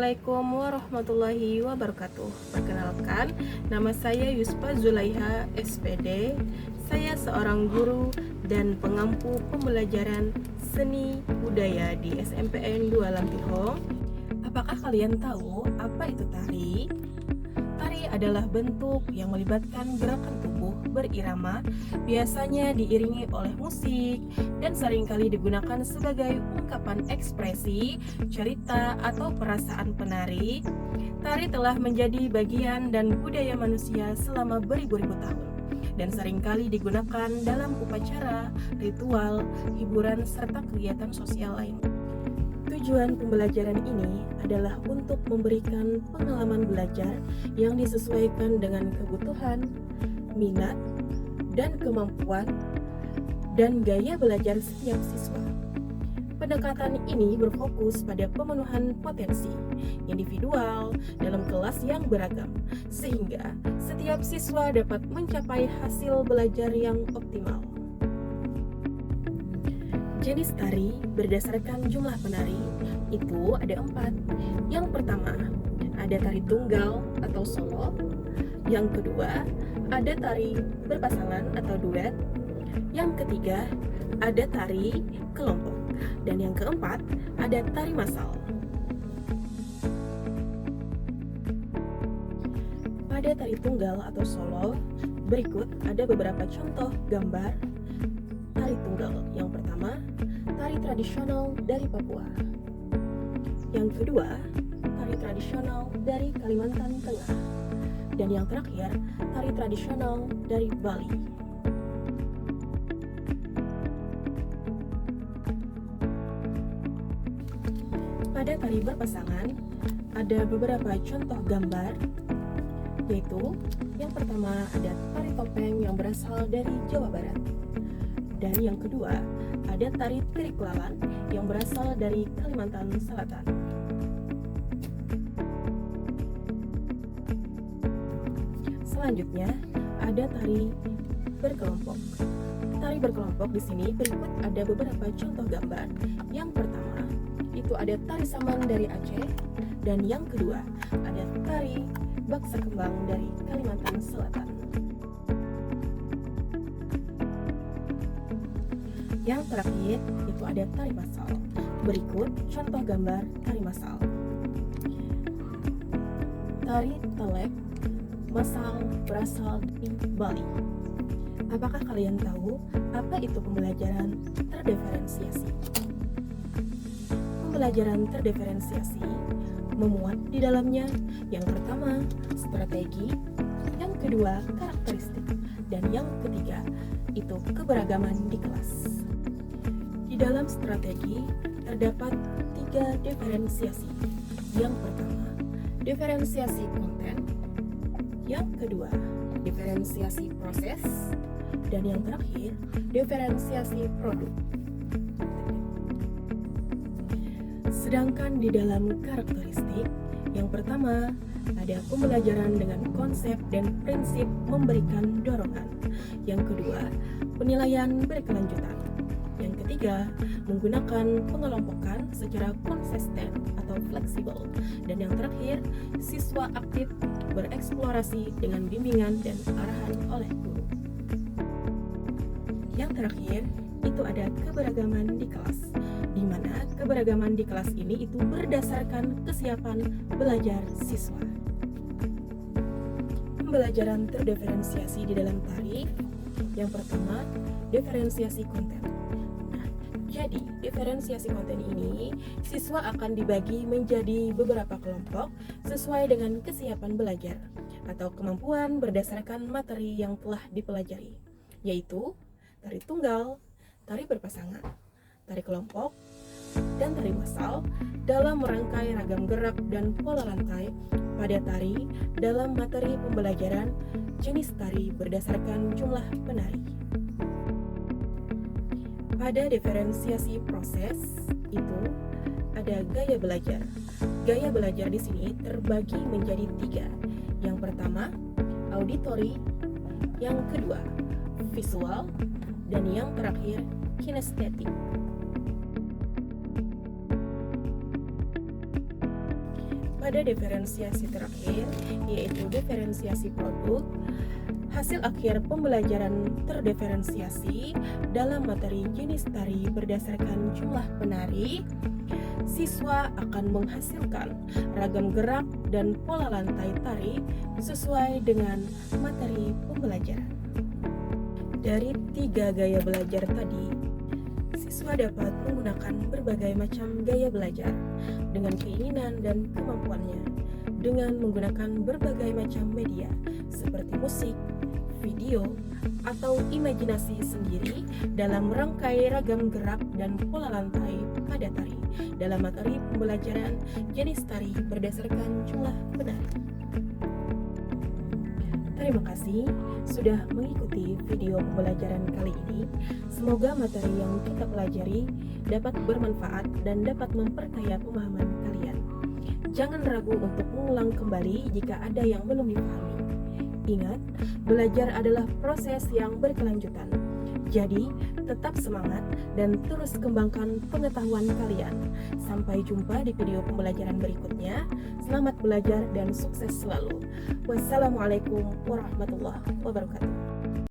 Assalamualaikum warahmatullahi wabarakatuh. Perkenalkan, nama saya Yuspa Zulaiha, SPD. Saya seorang guru dan pengampu pembelajaran seni budaya di SMPN 2 Lampihong. Apakah kalian tahu apa itu tari? Tari adalah bentuk yang melibatkan gerakan tubuh berirama, biasanya diiringi oleh musik dan seringkali digunakan sebagai ungkapan ekspresi, cerita, atau perasaan penari. Tari telah menjadi bagian dan budaya manusia selama beribu-ribu tahun dan seringkali digunakan dalam upacara, ritual, hiburan, serta kegiatan sosial lain. Tujuan pembelajaran ini adalah untuk memberikan pengalaman belajar yang disesuaikan dengan kebutuhan, minat, dan kemampuan, dan gaya belajar setiap siswa. Pendekatan ini berfokus pada pemenuhan potensi individual dalam kelas yang beragam, sehingga setiap siswa dapat mencapai hasil belajar yang optimal. Jenis tari berdasarkan jumlah penari itu ada 4. Yang pertama, ada tari tunggal atau solo. Yang kedua, ada tari berpasangan atau duet. Yang ketiga, ada tari kelompok. Dan yang keempat, ada tari massal. Pada tari tunggal atau solo, berikut ada beberapa contoh gambar tari tunggal. Yang pertama, tari tradisional dari Papua. Yang kedua, tari tradisional dari Kalimantan Tengah. Dan yang terakhir, tari tradisional dari Bali. Pada tari berpasangan, ada beberapa contoh gambar, yaitu yang pertama ada tari topeng yang berasal dari Jawa Barat. Dan yang kedua, ada tari tirik lalan yang berasal dari Kalimantan Selatan. Selanjutnya, ada tari berkelompok. Tari berkelompok di sini berikut ada beberapa contoh gambar. Yang pertama, itu ada tari saman dari Aceh, dan yang kedua, ada tari baksa kembang dari Kalimantan Selatan. Yang terakhir, itu ada tari massal. Berikut contoh gambar tari massal. Tari telek massal berasal dari Bali. Apakah kalian tahu apa itu pembelajaran terdiferensiasi? Pembelajaran terdiferensiasi memuat di dalamnya yang pertama, strategi, yang kedua, karakteristik, dan yang ketiga, itu keberagaman di kelas. Di dalam strategi terdapat 3 diferensiasi. Yang pertama, diferensiasi konten. Yang kedua, diferensiasi proses. Dan yang terakhir, diferensiasi produk. Sedangkan di dalam karakteristik, yang pertama, ada pembelajaran dengan konsep dan prinsip memberikan dorongan. Yang kedua, penilaian berkelanjutan. Yang ketiga, menggunakan pengelompokan secara konsisten atau fleksibel. Dan yang terakhir, siswa aktif bereksplorasi dengan bimbingan dan arahan oleh guru. Yang terakhir, itu ada keberagaman di kelas, di mana keberagaman di kelas ini itu berdasarkan kesiapan belajar siswa. Pembelajaran terdiferensiasi di dalam tari, yang pertama, diferensiasi konten. Nah, jadi diferensiasi konten ini siswa akan dibagi menjadi beberapa kelompok sesuai dengan kesiapan belajar atau kemampuan berdasarkan materi yang telah dipelajari, yaitu tari tunggal, tari berpasangan, tari kelompok, dan tari massal dalam merangkai ragam gerak dan pola lantai pada tari dalam materi pembelajaran jenis tari berdasarkan jumlah penari. Pada diferensiasi proses itu ada gaya belajar. Gaya belajar di sini terbagi menjadi 3. Yang pertama, auditori, yang kedua, visual, dan yang terakhir, kinestetik. pada diferensiasi terakhir, yaitu diferensiasi produk, hasil akhir pembelajaran terdiferensiasi dalam materi jenis tari berdasarkan jumlah penari, siswa akan menghasilkan ragam gerak dan pola lantai tari sesuai dengan materi pembelajaran. Dari 3 gaya belajar tadi, siswa dapat menggunakan berbagai macam gaya belajar dengan keinginan dan kemampuannya dengan menggunakan berbagai macam media seperti musik, video, atau imajinasi sendiri dalam merangkai ragam gerak dan pola lantai pada tari dalam materi pembelajaran jenis tari berdasarkan jumlah penari. Terima kasih sudah mengikuti video pembelajaran kali ini. Semoga materi yang kita pelajari dapat bermanfaat dan dapat memperkaya pemahaman kalian. Jangan ragu untuk mengulang kembali jika ada yang belum dipahami. Ingat, belajar adalah proses yang berkelanjutan. Jadi, tetap semangat dan terus kembangkan pengetahuan kalian. Sampai jumpa di video pembelajaran berikutnya. Selamat belajar dan sukses selalu. Wassalamualaikum warahmatullahi wabarakatuh.